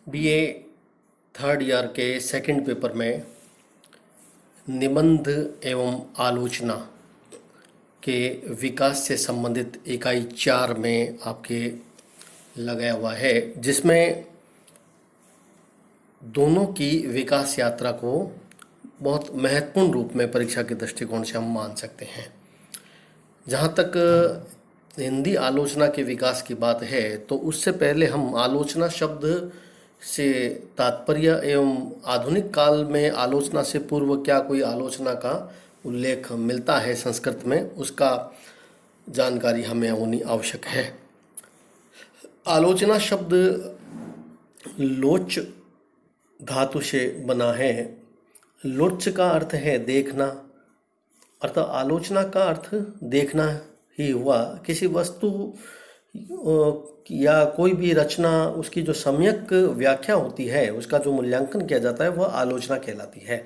BA third year के second paper में निबंध एवं आलोचना के विकास से संबंधित इकाई 4 में आपके लगाया हुआ है, जिसमें दोनों की विकास यात्रा को बहुत महत्वपूर्ण रूप में परीक्षा के दृष्टिकोण से हम मान सकते हैं। जहाँ तक हिंदी आलोचना के विकास की बात है, तो उससे पहले हम आलोचना शब्द से तात्पर्य एवं आधुनिक काल में आलोचना से पूर्व क्या कोई आलोचना का उल्लेख मिलता है संस्कृत में, उसका जानकारी हमें होनी आवश्यक है। आलोचना शब्द लोच धातु से बना है। लोच का अर्थ है देखना, अर्थात आलोचना का अर्थ देखना ही हुआ। किसी वस्तु या कोई भी रचना, उसकी जो सम्यक व्याख्या होती है, उसका जो मूल्यांकन किया जाता है, वह आलोचना कहलाती है।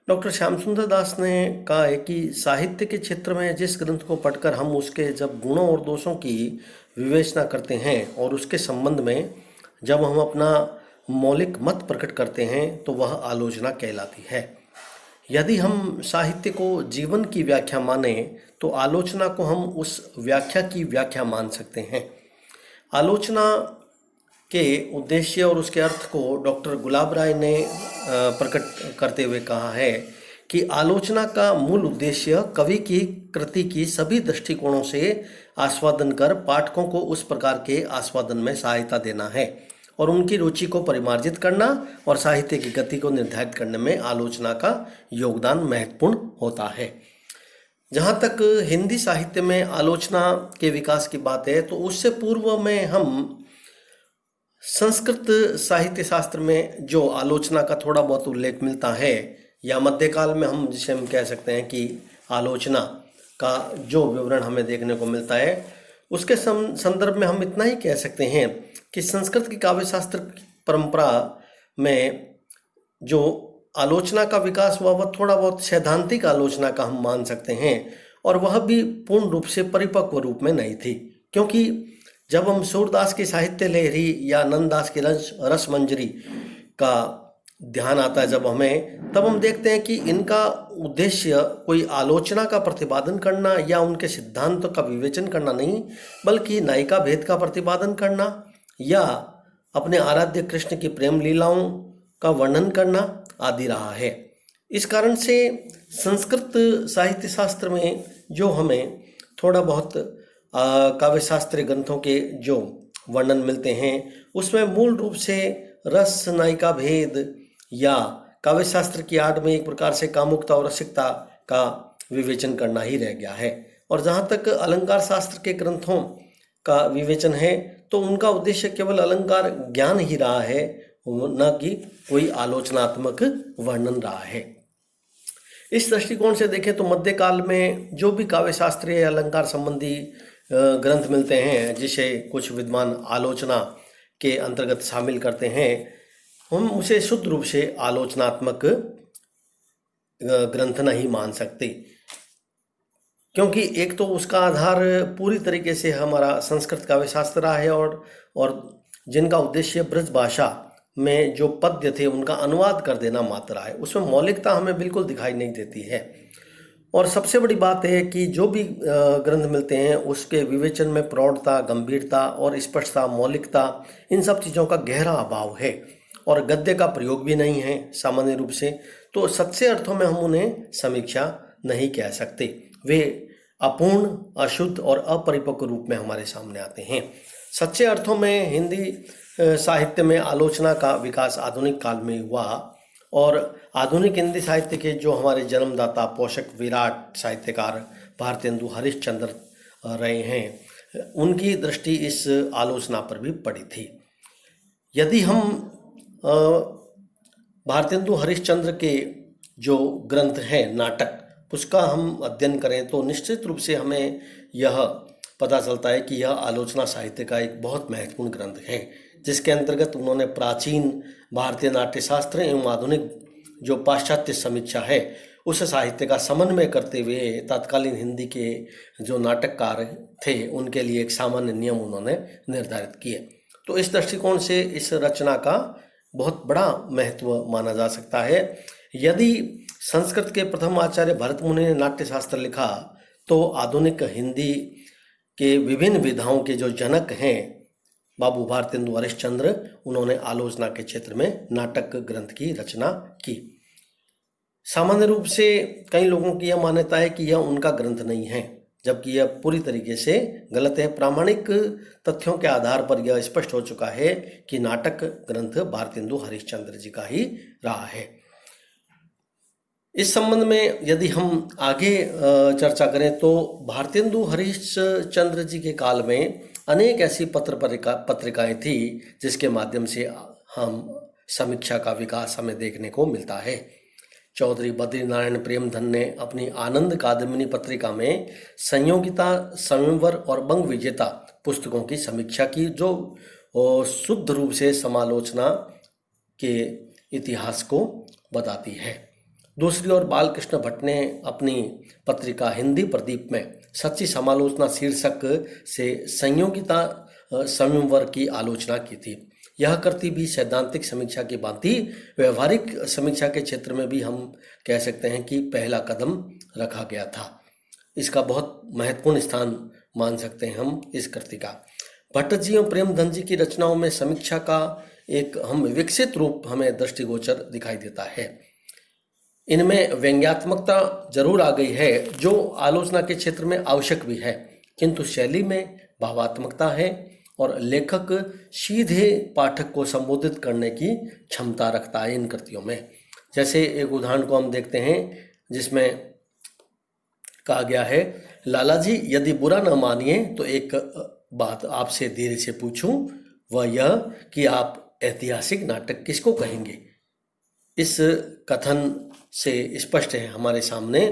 डॉक्टर श्याम सुंदर दास ने कहा है कि साहित्य के क्षेत्र में जिस ग्रंथ को पढ़कर हम उसके जब गुणों और दोषों की विवेचना करते हैं और उसके संबंध में जब हम अपना मौलिक मत प्रकट करते हैं, तो वह आलोचना कहलाती है। यदि हम साहित्य को जीवन की व्याख्या माने, तो आलोचना को हम उस व्याख्या की व्याख्या मान सकते हैं। आलोचना के उद्देश्य और उसके अर्थ को डॉक्टर गुलाब राय ने प्रकट करते हुए कहा है कि आलोचना का मूल उद्देश्य कवि की कृति की सभी दृष्टिकोणों से आस्वादन कर पाठकों को उस प्रकार के आस्वादन में सहायता देना है और उनकी रुचि को परिमार्जित करना और साहित्य की गति को निर्धारित करने में आलोचना का योगदान महत्वपूर्ण होता है। जहाँ तक हिंदी साहित्य में आलोचना के विकास की बात है, तो उससे पूर्व में हम संस्कृत साहित्य शास्त्र में जो आलोचना का थोड़ा बहुत उल्लेख मिलता है, या मध्यकाल में हम जिसे हम कह सकते हैं कि आलोचना का जो विवरण हमें देखने को मिलता है, उसके संदर्भ में हम इतना ही कह सकते हैं कि संस्कृत की काव्य शास्त्र परंपरा में जो आलोचना का हुआ वह थोड़ा बहुत सैद्धांतिक आलोचना का हम मान सकते हैं, और वह भी पूर्ण रूप से परिपक्व रूप में नहीं थी। क्योंकि जब हम सूरदास की साहित्य लहरी या नंददास की रस मंजरी का ध्यान आता है जब हमें, तब हम देखते हैं कि इनका उद्देश्य कोई आलोचना का प्रतिपादन करना या उनके सिद्धांतों का विवेचन करना नहीं, बल्कि नायिका भेद का प्रतिपादन करना या अपने आराध्य कृष्ण की प्रेम लीलाओं का वर्णन करना आदि रहा है। इस कारण से संस्कृत साहित्य शास्त्र में जो हमें थोड़ा बहुत काव्य शास्त्रीय ग्रंथों के जो वर्णन मिलते हैं, उसमें मूल रूप से रस, नायिका भेद या काव्य शास्त्र की आड़ में एक प्रकार से कामुकता और रसिकता का विवेचन करना ही रह गया है। और जहाँ तक अलंकार शास्त्र के ग्रंथों का विवेचन है, तो उनका उद्देश्य केवल अलंकार ज्ञान ही रहा है, न कि कोई आलोचनात्मक वर्णन रहा है। इस दृष्टिकोण से देखें तो मध्यकाल में जो भी काव्य शास्त्रीय अलंकार संबंधी ग्रंथ मिलते हैं, जिसे कुछ विद्वान आलोचना के अंतर्गत शामिल करते हैं, हम उसे शुद्ध रूप से आलोचनात्मक ग्रंथ नहीं मान सकते। क्योंकि एक तो उसका आधार पूरी तरीके से हमारा संस्कृत काव्य शास्त्र रहा है, और जिनका उद्देश्य ब्रज भाषा में जो पद्य थे उनका अनुवाद कर देना मात्र है। उसमें मौलिकता हमें बिल्कुल दिखाई नहीं देती है। और सबसे बड़ी बात है कि जो भी ग्रंथ मिलते हैं उसके विवेचन में प्रौढ़ता, गंभीरता और स्पष्टता, मौलिकता, इन सब चीज़ों का गहरा अभाव है, और गद्य का प्रयोग भी नहीं है सामान्य रूप से। तो सच्चे अर्थों में हम उन्हें समीक्षा नहीं कह सकते। वे अपूर्ण, अशुद्ध और अपरिपक्व रूप में हमारे सामने आते हैं। सच्चे अर्थों में हिंदी साहित्य में आलोचना का विकास आधुनिक काल में हुआ, और आधुनिक हिंदी साहित्य के जो हमारे जन्मदाता, पोषक, विराट साहित्यकार भारतेंदु हरिश्चंद्र रहे हैं, उनकी दृष्टि इस आलोचना पर भी पड़ी थी। यदि हम भारतेंदु हरिश्चंद्र के जो ग्रंथ हैं, नाटक, उसका हम अध्ययन करें तो निश्चित रूप से हमें यह पता चलता है कि यह आलोचना साहित्य का एक बहुत महत्वपूर्ण ग्रंथ है, जिसके अंतर्गत उन्होंने प्राचीन भारतीय नाट्यशास्त्र एवं आधुनिक जो पाश्चात्य समीक्षा है उस साहित्य का समन्वय करते हुए तत्कालीन हिंदी के जो नाटककार थे उनके लिए एक सामान्य नियम उन्होंने निर्धारित किए। तो इस दृष्टिकोण से इस रचना का बहुत बड़ा महत्व माना जा सकता है। यदि संस्कृत के प्रथम आचार्य भरत मुनि ने नाट्यशास्त्र लिखा, तो आधुनिक हिंदी के विभिन्न विधाओं के जो जनक हैं बाबू भारतेंदु हरिश्चंद्र, उन्होंने आलोचना के क्षेत्र में नाटक ग्रंथ की रचना की। सामान्य रूप से कई लोगों की यह मान्यता है कि यह उनका ग्रंथ नहीं है, जबकि यह पूरी तरीके से गलत है। प्रामाणिक तथ्यों के आधार पर यह स्पष्ट हो चुका है कि नाटक ग्रंथ भारतेंदु हरिश्चंद्र जी का ही रहा है। इस संबंध में यदि हम आगे चर्चा करें तो भारतेंदु हरिश्चंद्र जी के काल में अनेक ऐसी पत्रिकाएं थी जिसके माध्यम से हम समीक्षा का विकास हमें देखने को मिलता है। चौधरी बद्रीनारायण प्रेमधन ने अपनी आनंद कादम्बिनी पत्रिका में संयोगिता, स्वयंवर और बंग विजेता पुस्तकों की समीक्षा की, जो शुद्ध रूप से समालोचना के इतिहास को बताती है। दूसरी ओर बालकृष्ण भट्ट ने अपनी पत्रिका हिंदी प्रदीप में सच्ची समालोचना शीर्षक से संयोगिता, स्वयंवर की आलोचना की थी। यह कृति भी सैद्धांतिक समीक्षा की भांति व्यवहारिक समीक्षा के क्षेत्र में भी हम कह सकते हैं कि पहला कदम रखा गया था। इसका बहुत महत्वपूर्ण स्थान मान सकते हैं हम इस कृति का। भट्ट जी और प्रेमधन जी की रचनाओं में समीक्षा का एक विकसित रूप हमें दृष्टिगोचर दिखाई देता है। इनमें व्यंग्यात्मकता जरूर आ गई है, जो आलोचना के क्षेत्र में आवश्यक भी है, किंतु शैली में भावात्मकता है और लेखक सीधे पाठक को संबोधित करने की क्षमता रखता है इन कृतियों में। जैसे एक उदाहरण को हम देखते हैं जिसमें कहा गया है, लाला जी यदि बुरा न मानिए तो एक बात आपसे धीरे से पूछूं, वह यह कि आप ऐतिहासिक नाटक किसको कहेंगे। इस कथन से स्पष्ट है हमारे सामने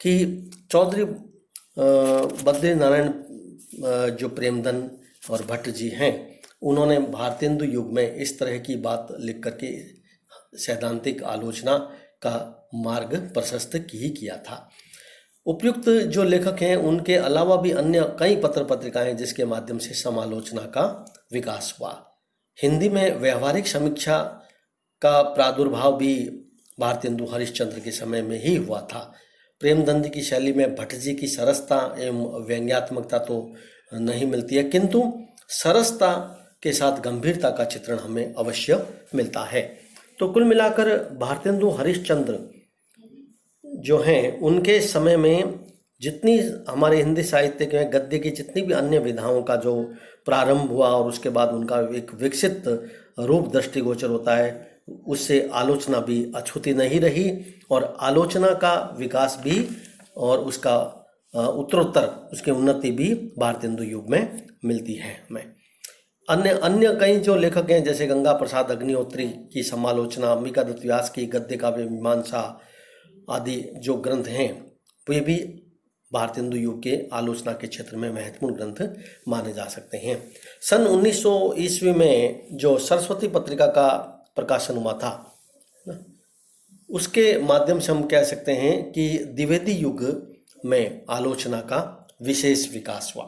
कि चौधरी बद्रीनारायण जो प्रेमधन और भट्ट जी हैं, उन्होंने भारतेंदु युग में इस तरह की बात लिख करके सैद्धांतिक आलोचना का मार्ग प्रशस्त ही किया था। उपयुक्त जो लेखक हैं उनके अलावा भी अन्य कई पत्र पत्रिकाएं जिसके माध्यम से समालोचना का विकास हुआ। हिंदी में व्यवहारिक समीक्षा का प्रादुर्भाव भी भारतेंदु हरिश्चंद्र के समय में ही हुआ था। प्रेमधन की शैली में भट्ट जी की सरसता एवं व्यंग्यात्मकता तो नहीं मिलती है, किंतु सरसता के साथ गंभीरता का चित्रण हमें अवश्य मिलता है। तो कुल मिलाकर भारतेंदु हरिश्चंद्र जो हैं, उनके समय में जितनी हमारे हिंदी साहित्य के गद्य की जितनी भी अन्य विधाओं का जो प्रारंभ हुआ और उसके बाद उनका एक विकसित रूप दृष्टिगोचर होता है, उससे आलोचना भी अछूती नहीं रही और आलोचना का विकास भी और उसका उत्तरोत्तर उसकी उन्नति भी भारतेंदु युग में मिलती है हमें। अन्य कई जो लेखक हैं जैसे गंगा प्रसाद अग्निहोत्री की समालोचना, अंबिका दत्त व्यास की गद्य काव्य मीमांसा आदि जो ग्रंथ हैं, वे भी भारतेंदु युग के आलोचना के क्षेत्र में महत्वपूर्ण ग्रंथ माने जा सकते हैं। सन 1900 ईस्वी में जो सरस्वती पत्रिका का प्रकाशन हुआ था, उसके माध्यम से हम कह सकते हैं कि द्विवेदी युग में आलोचना का विशेष विकास हुआ।